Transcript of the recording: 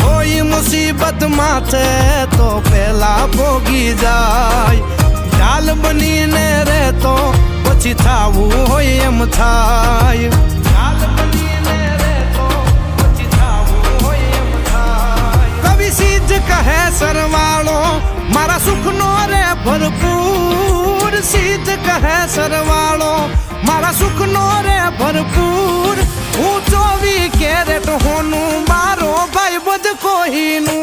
હોય મુસીબત માથે તો પેલા ભોગી જાય, ઢાલ બનીને રહેતો પછી થાવું હોય એમ થાય, ઢાલ બનીને રહેતો પછી થાવું હોય એમ થાય. કવિ સિદ્ધ કહે સરવાળો મારા સુખનો રે ભરપૂર, સિદ્ધ કહે સરવાળો મારા સુખનો રે ભરપૂર. હું 24 કેરેટ હોનું મારો ભાઈ બધ કોહીનું.